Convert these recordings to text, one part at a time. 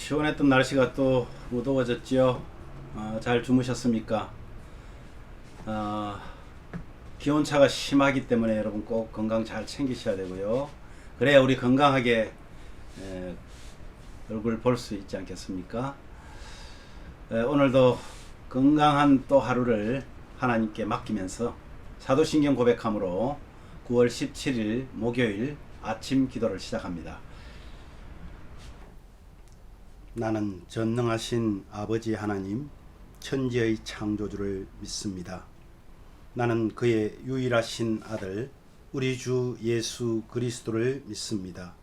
시원했던 날씨가 또 무더워졌지요. 잘 주무셨습니까? 어, 기온차가 심하기 때문에 여러분 꼭 건강 잘 챙기셔야 되고요. 그래야 우리 건강하게 얼굴 볼 수 있지 않겠습니까? 오늘도 건강한 또 하루를 하나님께 맡기면서 사도신경 고백함으로 9월 17일 목요일 아침 기도를 시작합니다. 나는 전능하신 아버지 하나님, 천지의 창조주를 믿습니다. 나는 그의 유일하신 아들, 우리 주 예수 그리스도를 믿습니다.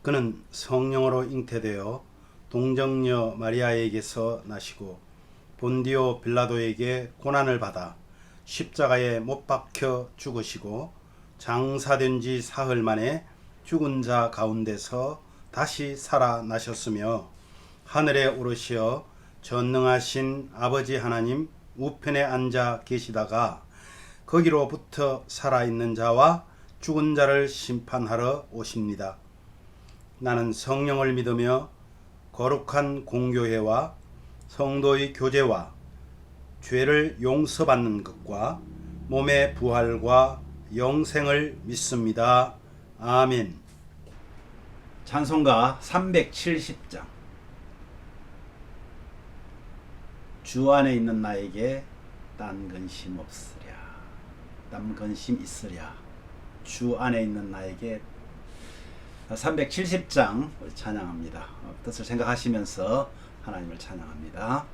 그는 성령으로 잉태되어 동정녀 마리아에게서 나시고 본디오 빌라도에게 고난을 받아 십자가에 못 박혀 죽으시고 장사된 지 사흘 만에 죽은 자 가운데서 다시 살아나셨으며 하늘에 오르시어 전능하신 아버지 하나님 우편에 앉아 계시다가 거기로부터 살아있는 자와 죽은 자를 심판하러 오십니다. 나는 성령을 믿으며 거룩한 공교회와 성도의 교제와 죄를 용서받는 것과 몸의 부활과 영생을 믿습니다. 아멘. 찬송가 370장. 주 안에 있는 나에게 딴 근심 없으랴. 딴 근심 있으랴. 주 안에 있는 나에게 370장 찬양합니다. 뜻을 생각하시면서 하나님을 찬양합니다.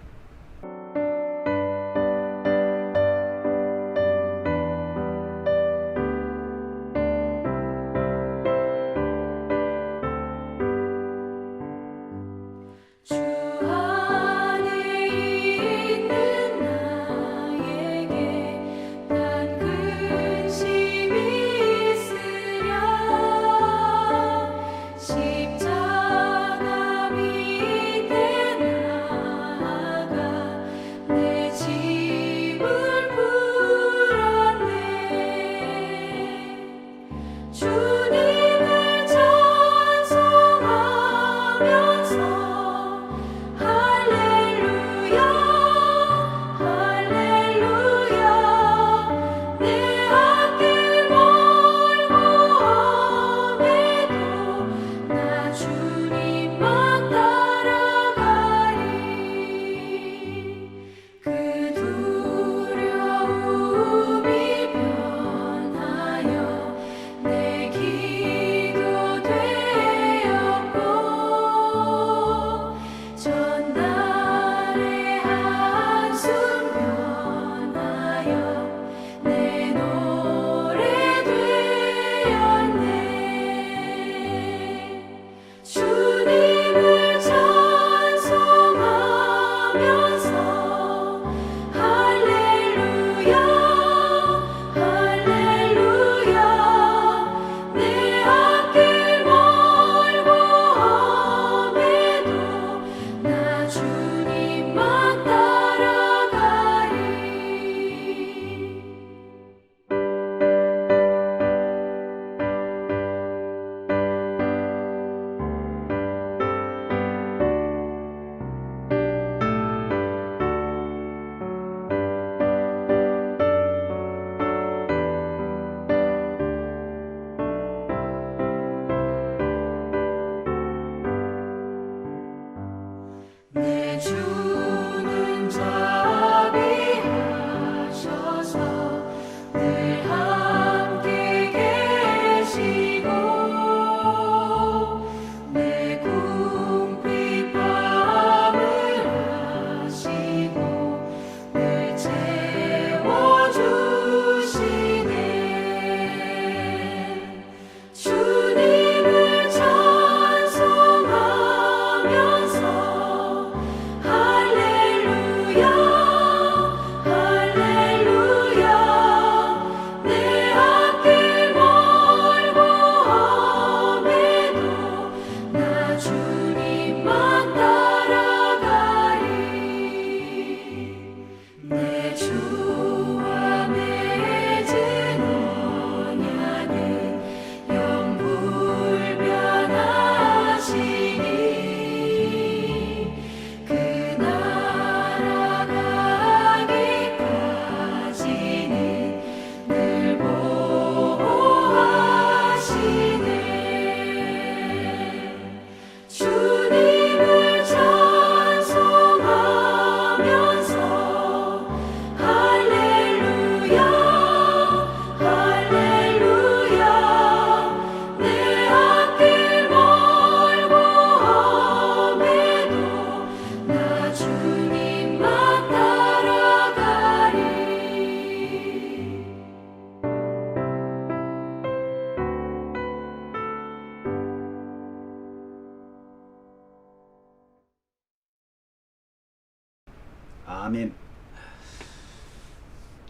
아멘.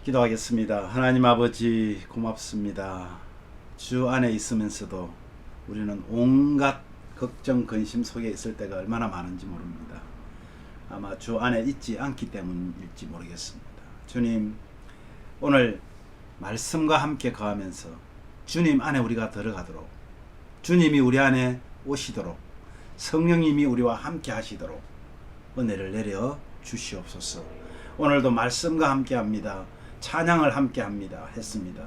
기도하겠습니다. 하나님 아버지 고맙습니다. 주 안에 있으면서도 우리는 온갖 걱정 근심 속에 있을 때가 얼마나 많은지 모릅니다. 아마 주 안에 있지 않기 때문일지 모르겠습니다. 주님, 오늘 말씀과 함께 거하면서 주님 안에 우리가 들어가도록, 주님이 우리 안에 오시도록, 성령님이 우리와 함께 하시도록 은혜를 내려 주시옵소서. 오늘도 말씀과 함께 합니다. 찬양을 함께 합니다. 했습니다.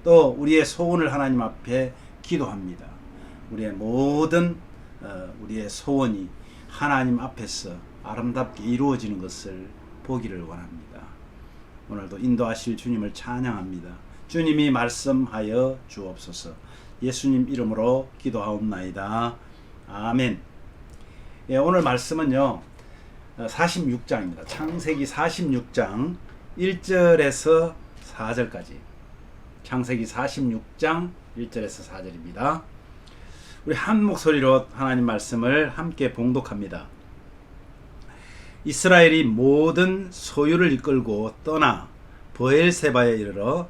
또 우리의 소원을 하나님 앞에 기도합니다. 우리의 모든 우리의 소원이 하나님 앞에서 아름답게 이루어지는 것을 보기를 원합니다. 오늘도 인도하실 주님을 찬양합니다. 주님이 말씀하여 주옵소서. 예수님 이름으로 기도하옵나이다. 아멘. 예, 오늘 말씀은요 46장입니다. 창세기 46장 1절에서 4절까지. 창세기 46장 1절에서 4절입니다. 우리 한 목소리로 하나님 말씀을 함께 봉독합니다. 이스라엘이 모든 소유를 이끌고 떠나 브엘세바에 이르러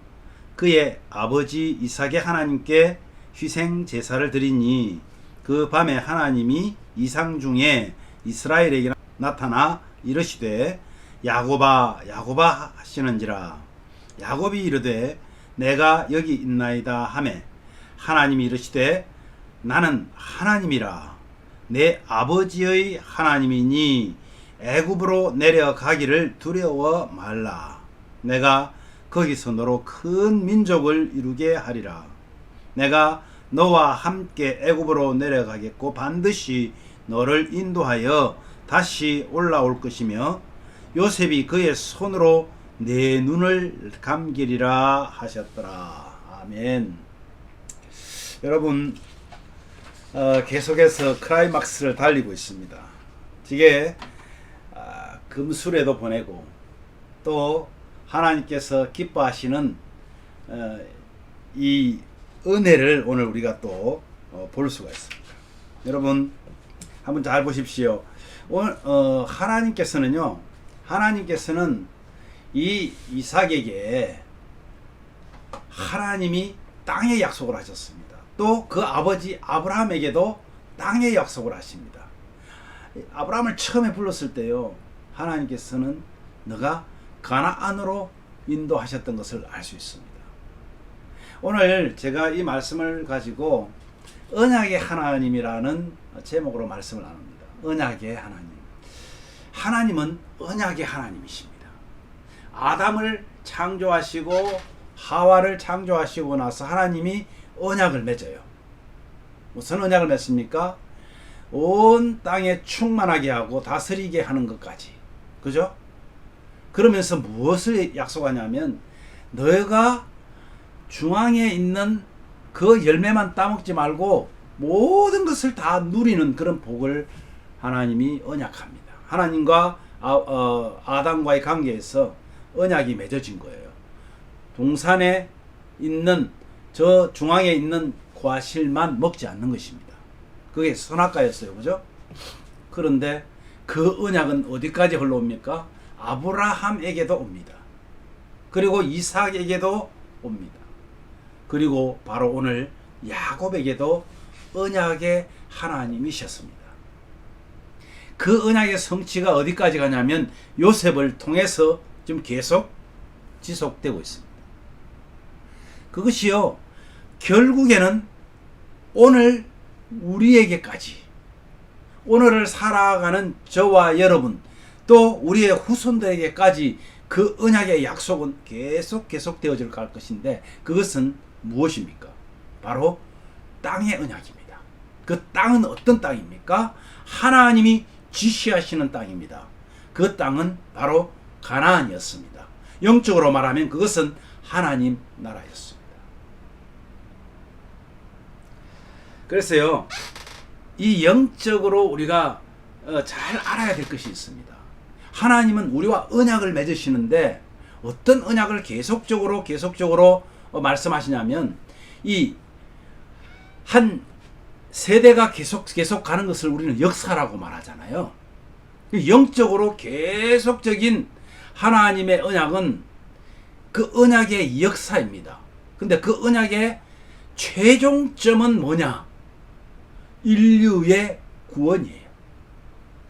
그의 아버지 이삭의 하나님께 희생 제사를 드리니 그 밤에 하나님이 이상 중에 이스라엘에게 나타나 이르시되 야곱아 야곱아 하시는지라. 야곱이 이르되 내가 여기 있나이다 하매 하나님이 이르시되 나는 하나님이라. 내 아버지의 하나님이니 애굽으로 내려가기를 두려워 말라. 내가 거기서 너로 큰 민족을 이루게 하리라. 내가 너와 함께 애굽으로 내려가겠고 반드시 너를 인도하여 다시 올라올 것이며 요셉이 그의 손으로 내 눈을 감기리라 하셨더라. 아멘. 여러분, 계속해서 클라이막스를 달리고 있습니다. 이게 금술에도 보내고 또 하나님께서 기뻐하시는 이 은혜를 오늘 우리가 또 볼 수가 있습니다. 여러분 한번 잘 보십시오. 오늘 하나님께서는 이 이삭에게 하나님이 땅의 약속을 하셨습니다. 또 그 아버지 아브라함에게도 땅의 약속을 하십니다. 아브라함을 처음에 불렀을 때요, 하나님께서는 너가 가나안으로 인도하셨던 것을 알 수 있습니다. 오늘 제가 이 말씀을 가지고 언약의 하나님이라는 제목으로 말씀을 나눕니다. 언약의 하나님. 하나님은 언약의 하나님이십니다. 아담을 창조하시고 하와를 창조하시고 나서 하나님이 언약을 맺어요. 무슨 언약을 맺습니까? 온 땅에 충만하게 하고 다스리게 하는 것까지. 그죠? 그러면서 무엇을 약속하냐면 너희가 중앙에 있는 그 열매만 따먹지 말고 모든 것을 다 누리는 그런 복을 하나님이 언약합니다. 하나님과 아담과의 관계에서 언약이 맺어진 거예요. 동산에 있는 저 중앙에 있는 과실만 먹지 않는 것입니다. 그게 선악과였어요. 그죠? 그런데 그 언약은 어디까지 흘러옵니까? 아브라함에게도 옵니다. 그리고 이삭에게도 옵니다. 그리고 바로 오늘 야곱에게도 언약의 하나님이셨습니다. 그 언약의 성취가 어디까지 가냐면 요셉을 통해서 지금 계속 지속되고 있습니다. 그것이요, 결국에는 오늘 우리에게까지, 오늘을 살아가는 저와 여러분, 또 우리의 후손들에게까지 그 언약의 약속은 계속 되어질 것인데, 그것은 무엇입니까? 바로 땅의 언약입니다. 그 땅은 어떤 땅입니까? 하나님이 지시하시는 땅입니다. 그 땅은 바로 가나안이었습니다. 영적으로 말하면 그것은 하나님 나라였습니다. 그래서요, 이 영적으로 우리가 잘 알아야 될 것이 있습니다. 하나님은 우리와 언약을 맺으시는데 어떤 언약을 계속적으로 말씀하시냐면, 이 한 세대가 계속 가는 것을 우리는 역사라고 말하잖아요. 영적으로 계속적인 하나님의 언약은 그 언약의 역사입니다. 근데 그 언약의 최종점은 뭐냐? 인류의 구원이에요.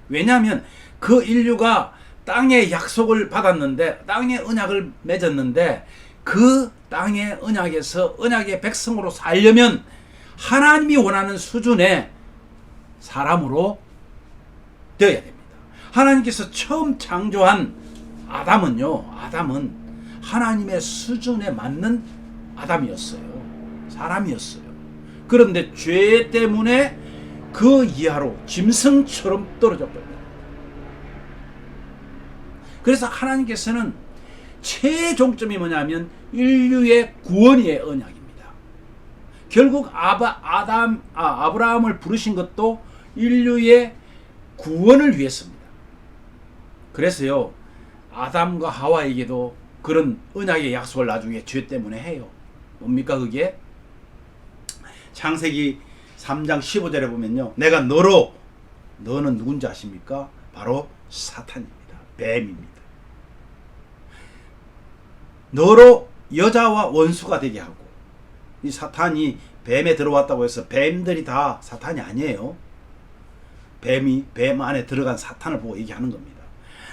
왜냐하면 그 인류가 땅의 약속을 받았는데, 땅의 언약을 맺었는데, 그 땅의 언약에서 언약의 백성으로 살려면 하나님이 원하는 수준의 사람으로 되어야 됩니다. 하나님께서 처음 창조한 아담은 하나님의 수준에 맞는 아담이었어요. 사람이었어요. 그런데 죄 때문에 그 이하로 짐승처럼 떨어져 버려요. 그래서 하나님께서는 최종점이 뭐냐면 인류의 구원의 언약입니다. 결국 아브라함을 부르신 것도 인류의 구원을 위해서입니다. 그래서요, 아담과 하와에게도 그런 언약의 약속을 나중에 죄 때문에 해요. 뭡니까 그게? 창세기 3장 15절에 보면요, 내가 너는 누군지 아십니까? 바로 사탄입니다. 뱀입니다. 너로 여자와 원수가 되게 하고, 이 사탄이 뱀에 들어왔다고 해서 뱀들이 다 사탄이 아니에요. 뱀이 뱀 안에 들어간 사탄을 보고 얘기하는 겁니다.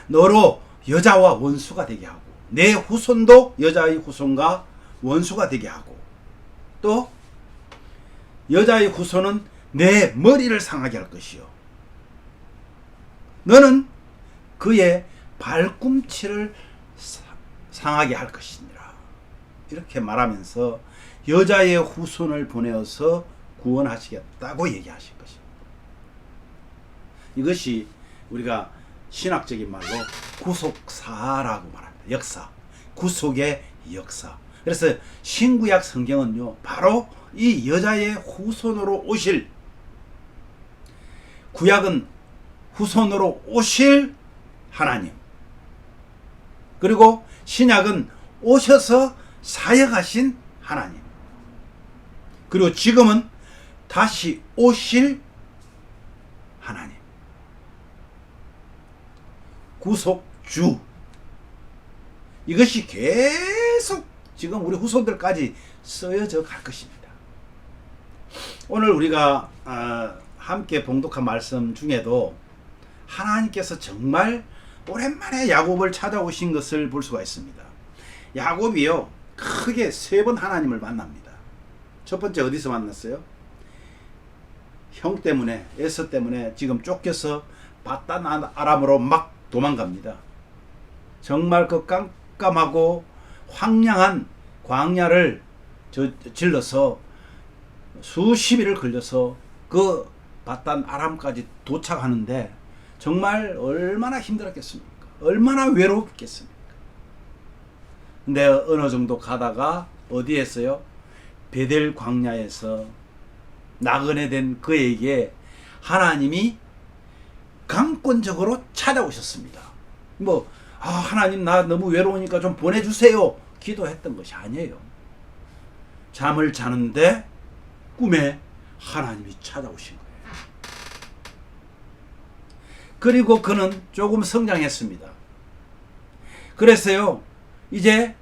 너로 여자와 원수가 되게 하고, 내 후손도 여자의 후손과 원수가 되게 하고, 또 여자의 후손은 내 머리를 상하게 할 것이요, 너는 그의 발꿈치를 상하게 할 것이니라. 이렇게 말하면서 여자의 후손을 보내어서 구원하시겠다고 얘기하신 것입니다. 이것이 우리가 신학적인 말로 구속사라고 말합니다. 역사, 구속의 역사. 그래서 신구약 성경은요, 바로 이 여자의 후손으로 오실, 구약은 후손으로 오실 하나님, 그리고 신약은 오셔서 사역하신 하나님, 그리고 지금은 다시 오실 하나님, 구속주. 이것이 계속 지금 우리 후손들까지 쓰여져 갈 것입니다. 오늘 우리가 함께 봉독한 말씀 중에도 하나님께서 정말 오랜만에 야곱을 찾아오신 것을 볼 수가 있습니다. 야곱이요, 크게 3번 하나님을 만납니다. 첫 번째 어디서 만났어요? 형 때문에, 에서 때문에 지금 쫓겨서 바단 아람으로 막 도망갑니다. 정말 그 깜깜하고 황량한 광야를 질러서 수십 일을 걸려서 그 바단 아람까지 도착하는데 정말 얼마나 힘들었겠습니까? 얼마나 외롭겠습니까? 근데 어느 정도 가다가 어디에 했어요? 베델 광야에서 나그네 된 그에게 하나님이 강권적으로 찾아오셨습니다. 하나님 나 너무 외로우니까 좀 보내주세요 기도했던 것이 아니에요. 잠을 자는데 꿈에 하나님이 찾아오신 거예요. 그리고 그는 조금 성장했습니다. 그래서요, 이제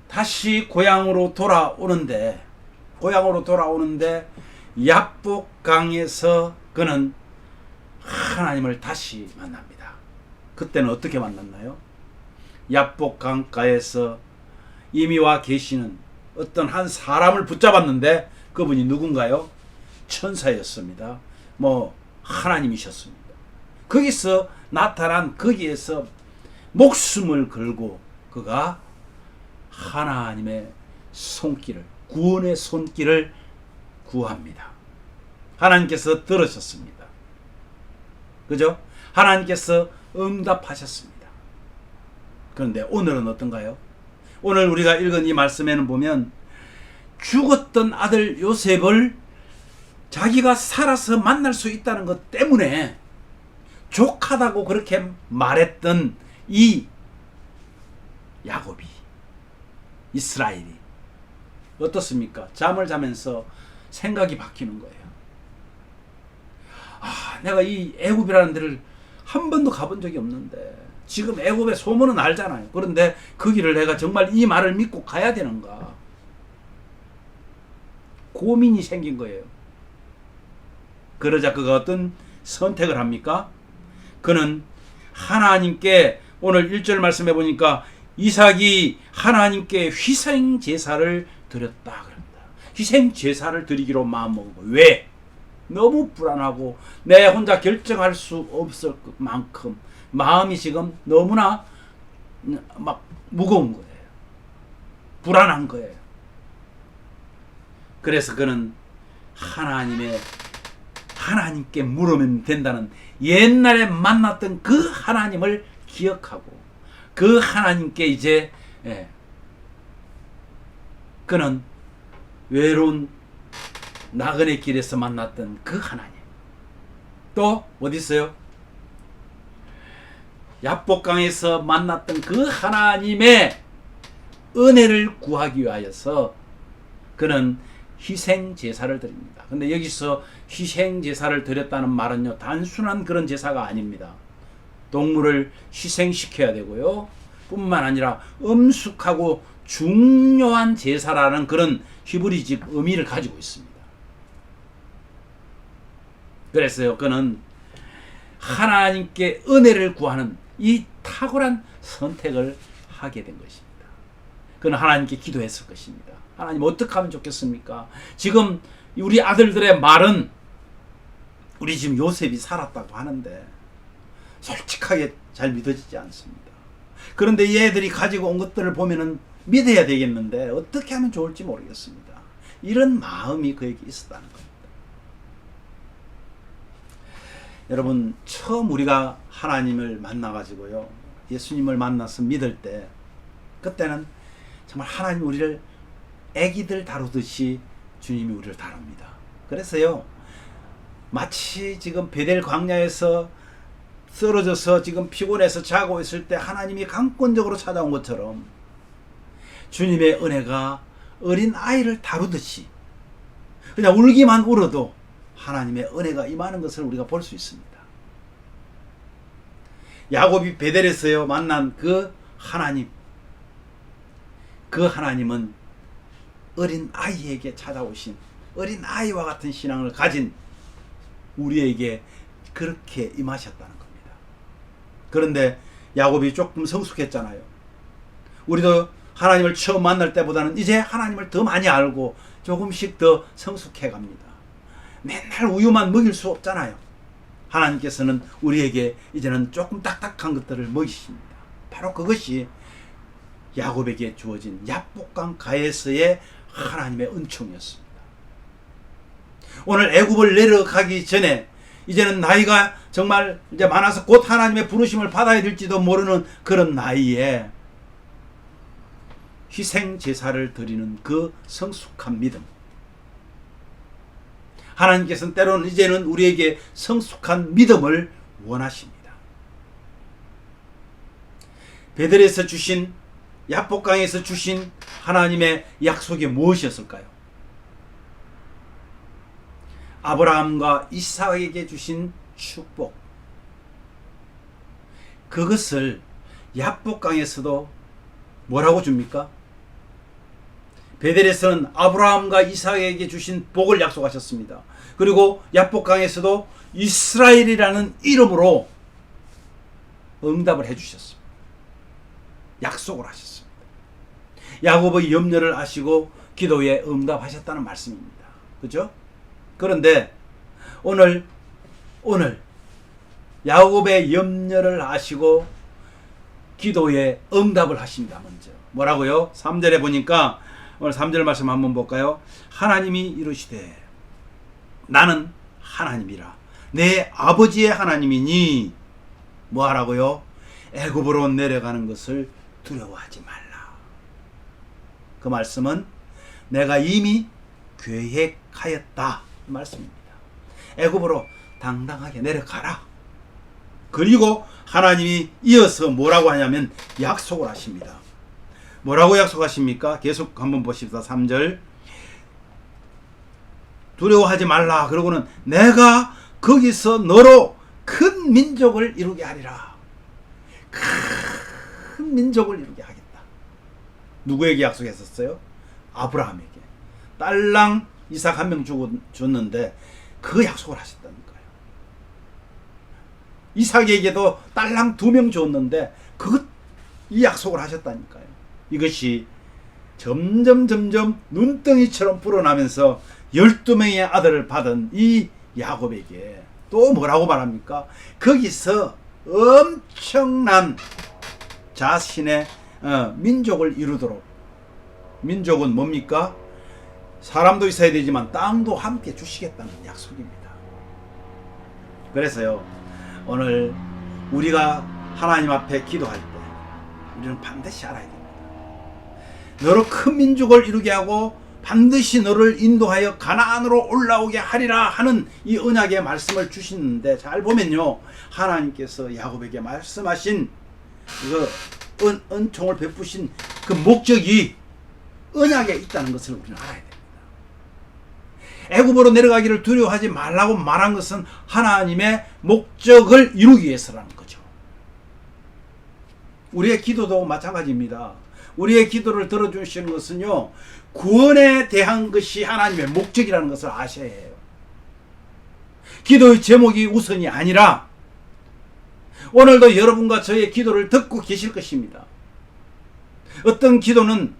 다시 고향으로 돌아오는데 야복강에서 그는 하나님을 다시 만납니다. 그때는 어떻게 만났나요? 야복강가에서 이미 와 계시는 어떤 한 사람을 붙잡았는데 그분이 누군가요? 천사였습니다. 하나님이셨습니다. 거기서 나타난, 거기에서 목숨을 걸고 그가 하나님의 손길을, 구원의 손길을 구합니다. 하나님께서 들으셨습니다. 그죠? 하나님께서 응답하셨습니다. 그런데 오늘은 어떤가요? 오늘 우리가 읽은 이 말씀에는 보면 죽었던 아들 요셉을 자기가 살아서 만날 수 있다는 것 때문에 족하다고 그렇게 말했던 이 야곱이, 이스라엘이 어떻습니까? 잠을 자면서 생각이 바뀌는 거예요. 내가 이 애굽이라는 데를 한 번도 가본 적이 없는데 지금 애굽의 소문은 알잖아요. 그런데 그 길을 내가 정말 이 말을 믿고 가야 되는가? 고민이 생긴 거예요. 그러자 그가 어떤 선택을 합니까? 그는 하나님께, 오늘 1절 말씀해 보니까 이삭이 하나님께 희생 제사를 드렸다 그럽니다. 희생 제사를 드리기로 마음먹은 거예요. 왜? 너무 불안하고 내 혼자 결정할 수 없을 만큼 마음이 지금 너무나 막 무거운 거예요. 불안한 거예요. 그래서 그는 하나님께 물으면 된다는 옛날에 만났던 그 하나님을 기억하고 그 하나님께 이제 그는 외로운 나그네 길에서 만났던 그 하나님, 또 어디 있어요? 야복강에서 만났던 그 하나님의 은혜를 구하기 위하여서 그는 희생 제사를 드립니다. 근데 여기서 희생 제사를 드렸다는 말은요, 단순한 그런 제사가 아닙니다. 동물을 희생시켜야 되고요, 뿐만 아니라 엄숙하고 중요한 제사라는 그런 히브리식 의미를 가지고 있습니다. 그래서요, 그는 하나님께 은혜를 구하는 이 탁월한 선택을 하게 된 것입니다. 그는 하나님께 기도했을 것입니다. 하나님, 어떻게 하면 좋겠습니까? 지금 우리 아들들의 말은 우리 지금 요셉이 살았다고 하는데 솔직하게 잘 믿어지지 않습니다. 그런데 얘들이 가지고 온 것들을 보면은 믿어야 되겠는데 어떻게 하면 좋을지 모르겠습니다. 이런 마음이 그에게 있었다는 겁니다. 여러분, 처음 우리가 하나님을 만나가지고요, 예수님을 만나서 믿을 때, 그때는 정말 하나님 우리를 애기들 다루듯이 주님이 우리를 다룹니다. 그래서요, 마치 지금 베델 광야에서 쓰러져서 지금 피곤해서 자고 있을 때 하나님이 강권적으로 찾아온 것처럼 주님의 은혜가 어린 아이를 다루듯이 그냥 울기만 울어도 하나님의 은혜가 임하는 것을 우리가 볼 수 있습니다. 야곱이 베델에서 만난 그 하나님, 그 하나님은 어린 아이에게 찾아오신, 어린 아이와 같은 신앙을 가진 우리에게 그렇게 임하셨다는 겁니다. 그런데 야곱이 조금 성숙했잖아요. 우리도 하나님을 처음 만날 때보다는 이제 하나님을 더 많이 알고 조금씩 더 성숙해 갑니다. 맨날 우유만 먹일 수 없잖아요. 하나님께서는 우리에게 이제는 조금 딱딱한 것들을 먹이십니다. 바로 그것이 야곱에게 주어진 야복강 가에서의 하나님의 은총이었습니다. 오늘 애굽을 내려가기 전에 이제는 나이가 정말 이제 많아서 곧 하나님의 부르심을 받아야 될지도 모르는 그런 나이에 희생 제사를 드리는 그 성숙한 믿음, 하나님께서는 때로는 이제는 우리에게 성숙한 믿음을 원하십니다. 베델에서 주신, 야복강에서 주신 하나님의 약속이 무엇이었을까요? 아브라함과 이삭에게 주신 축복, 그것을 야복강에서도 뭐라고 줍니까? 베델에서는 아브라함과 이삭에게 주신 복을 약속하셨습니다. 그리고 야복강에서도 이스라엘이라는 이름으로 응답을 해주셨습니다. 약속을 하셨습니다. 야곱의 염려를 아시고 기도에 응답하셨다는 말씀입니다. 그죠? 그런데 오늘 야곱의 염려를 아시고 기도에 응답을 하십니다. 먼저 뭐라고요? 3절에 보니까, 오늘 3절 말씀 한번 볼까요? 하나님이 이르시되 나는 하나님이라 내 아버지의 하나님이니 뭐 하라고요? 애굽으로 내려가는 것을 두려워하지 말라. 그 말씀은 내가 이미 계획하였다 그 말씀입니다. 애굽으로 당당하게 내려가라. 그리고 하나님이 이어서 뭐라고 하냐면 약속을 하십니다. 뭐라고 약속하십니까? 계속 한번 보십시다. 3절 두려워하지 말라. 그러고는 내가 거기서 너로 큰 민족을 이루게 하리라. 큰 민족을 이루게 하겠다. 누구에게 약속했었어요? 아브라함에게. 딸랑 이삭 한 명 줬는데 그 약속을 하셨다는 거예요. 이삭에게도 딸랑 2명 줬는데 이 약속을 하셨다니까요. 이것이 점점 눈덩이처럼 불어나면서 12명의 아들을 받은 이 야곱에게 또 뭐라고 말합니까? 거기서 엄청난 자신의 민족을 이루도록. 민족은 뭡니까? 사람도 있어야 되지만 땅도 함께 주시겠다는 약속입니다. 그래서요, 오늘 우리가 하나님 앞에 기도할 때 우리는 반드시 알아야 됩니다. 너로 큰 민족을 이루게 하고 반드시 너를 인도하여 가나안으로 올라오게 하리라 하는 이 언약의 말씀을 주시는데, 잘 보면요, 하나님께서 야곱에게 말씀하신 그 은총을 베푸신 그 목적이 언약에 있다는 것을 우리는 알아야 됩니다. 애굽으로 내려가기를 두려워하지 말라고 말한 것은 하나님의 목적을 이루기 위해서라는 거죠. 우리의 기도도 마찬가지입니다. 우리의 기도를 들어주시는 것은요, 구원에 대한 것이 하나님의 목적이라는 것을 아셔야 해요. 기도의 제목이 우선이 아니라 오늘도 여러분과 저의 기도를 듣고 계실 것입니다. 어떤 기도는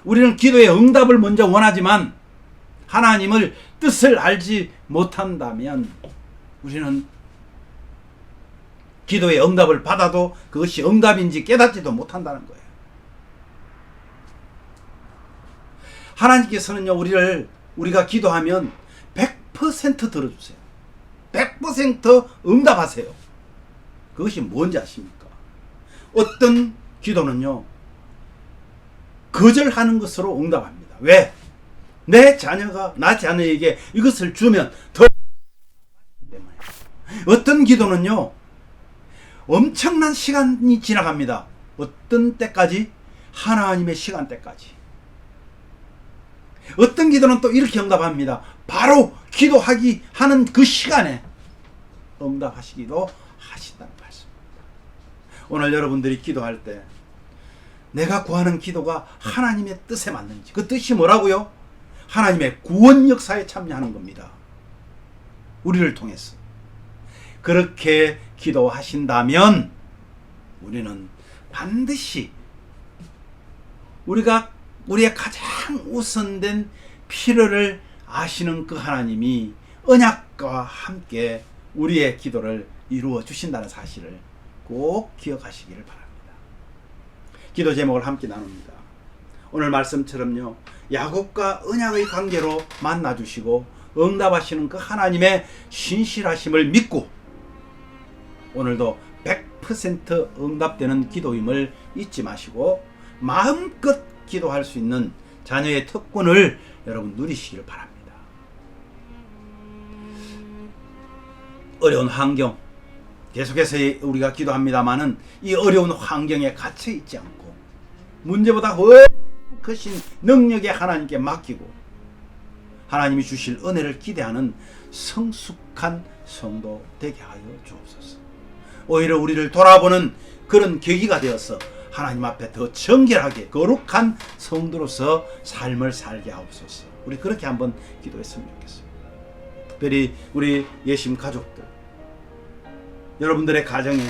우리는 기도의 응답을 먼저 원하지만 하나님을 뜻을 알지 못한다면 우리는 기도의 응답을 받아도 그것이 응답인지 깨닫지도 못한다는 거예요. 하나님께서는요, 우리가 기도하면 100% 들어주세요. 100% 응답하세요. 그것이 뭔지 아십니까? 어떤 기도는요, 거절하는 것으로 응답합니다. 왜? 내 자녀에게 이것을 주면 더 때문에. 어떤 기도는요, 엄청난 시간이 지나갑니다. 어떤 때까지? 하나님의 시간대까지. 어떤 기도는 또 이렇게 응답합니다. 바로 기도하기 하는 그 시간에 응답하시기도 하신다는 말씀입니다. 오늘 여러분들이 기도할 때 내가 구하는 기도가 하나님의 뜻에 맞는지, 그 뜻이 뭐라고요? 하나님의 구원 역사에 참여하는 겁니다. 우리를 통해서. 그렇게 기도하신다면 우리는 반드시 우리의 가장 우선된 필요를 아시는 그 하나님이 언약과 함께 우리의 기도를 이루어 주신다는 사실을 꼭 기억하시기를 바랍니다. 기도 제목을 함께 나눕니다. 오늘 말씀처럼요, 야곱과 언약의 관계로 만나주시고 응답하시는 그 하나님의 신실하심을 믿고 오늘도 100% 응답되는 기도임을 잊지 마시고 마음껏 기도할 수 있는 자녀의 특권을 여러분 누리시기를 바랍니다. 어려운 환경, 계속해서 우리가 기도합니다마는 이 어려운 환경에 갇혀 있지 않고 문제보다 훨씬 크신 능력의 하나님께 맡기고 하나님이 주실 은혜를 기대하는 성숙한 성도 되게 하여 주옵소서. 오히려 우리를 돌아보는 그런 계기가 되어서 하나님 앞에 더 정결하게 거룩한 성도로서 삶을 살게 하옵소서. 우리 그렇게 한번 기도했으면 좋겠습니다. 특별히 우리 예심 가족들, 여러분들의 가정에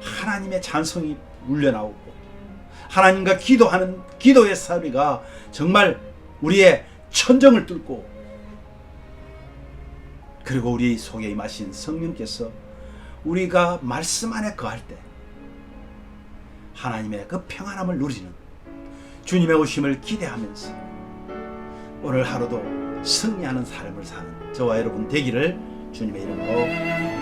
하나님의 찬송이 울려나오고 하나님과 기도하는 기도의 소리가 정말 우리의 천정을 뚫고, 그리고 우리 속에 임하신 성령께서 우리가 말씀 안에 거할 때 하나님의 그 평안함을 누리는 주님의 오심을 기대하면서 오늘 하루도 승리하는 삶을 사는 저와 여러분 되기를 주님의 이름으로 기도합니다.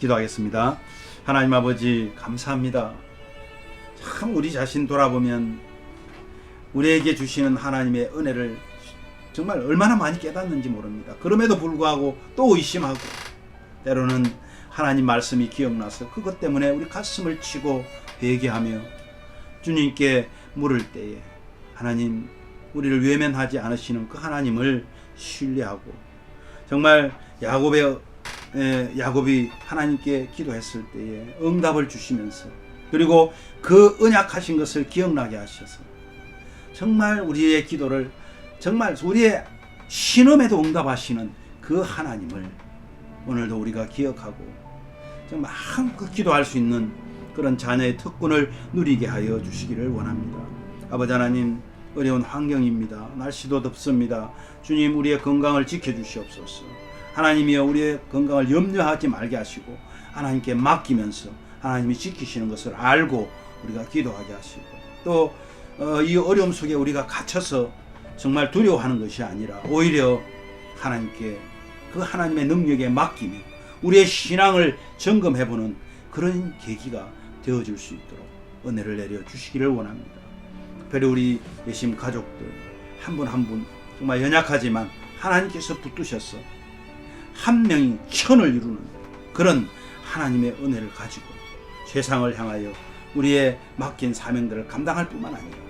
기도하겠습니다. 하나님 아버지 감사합니다. 참 우리 자신 돌아보면 우리에게 주시는 하나님의 은혜를 정말 얼마나 많이 깨닫는지 모릅니다. 그럼에도 불구하고 또 의심하고 때로는 하나님 말씀이 기억나서 그것 때문에 우리 가슴을 치고 회개하며 주님께 물을 때에 하나님 우리를 외면하지 않으시는 그 하나님을 신뢰하고 정말 야곱이 하나님께 기도했을 때에 응답을 주시면서 그리고 그 언약하신 것을 기억나게 하셔서 정말 우리의 기도를 정말 우리의 신음에도 응답하시는 그 하나님을 오늘도 우리가 기억하고 정말 한껏 기도할 수 있는 그런 자녀의 특권을 누리게 하여 주시기를 원합니다. 아버지 하나님 어려운 환경입니다. 날씨도 덥습니다. 주님 우리의 건강을 지켜주시옵소서. 하나님이여 우리의 건강을 염려하지 말게 하시고 하나님께 맡기면서 하나님이 지키시는 것을 알고 우리가 기도하게 하시고 또 이 어려움 속에 우리가 갇혀서 정말 두려워하는 것이 아니라 오히려 하나님께 그 하나님의 능력에 맡기며 우리의 신앙을 점검해보는 그런 계기가 되어줄 수 있도록 은혜를 내려 주시기를 원합니다. 특별히 우리 예심 가족들 한 분 한 분 정말 연약하지만 하나님께서 붙드셔서 한 명이 천을 이루는 그런 하나님의 은혜를 가지고 세상을 향하여 우리의 맡긴 사명들을 감당할 뿐만 아니라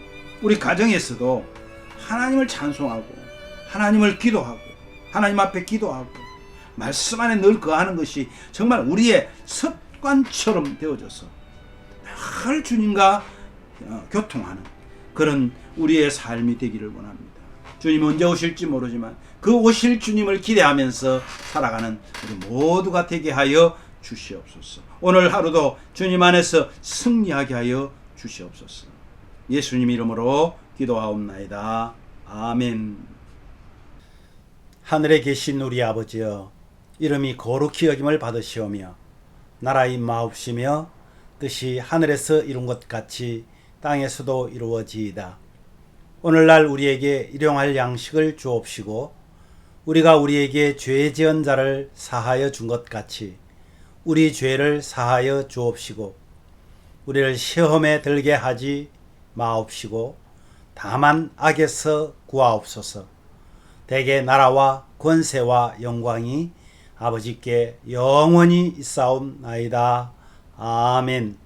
우리 가정에서도 하나님을 찬송하고 하나님을 기도하고 하나님 앞에 기도하고 말씀 안에 늘 거하는 것이 정말 우리의 습관처럼 되어져서 늘 주님과 교통하는 그런 우리의 삶이 되기를 원합니다. 주님 언제 오실지 모르지만 그 오실 주님을 기대하면서 살아가는 우리 모두가 되게 하여 주시옵소서. 오늘 하루도 주님 안에서 승리하게 하여 주시옵소서. 예수님 이름으로 기도하옵나이다. 아멘. 하늘에 계신 우리 아버지여, 이름이 거룩히 여김을 받으시오며 나라 임하옵시며 뜻이 하늘에서 이룬 것 같이 땅에서도 이루어지이다. 오늘날 우리에게 일용할 양식을 주옵시고 우리가 우리에게 죄 지은 자를 사하여 준 것 같이 우리 죄를 사하여 주옵시고 우리를 시험에 들게 하지 마옵시고 다만 악에서 구하옵소서. 대개 나라와 권세와 영광이 아버지께 영원히 있사옵나이다. 아멘.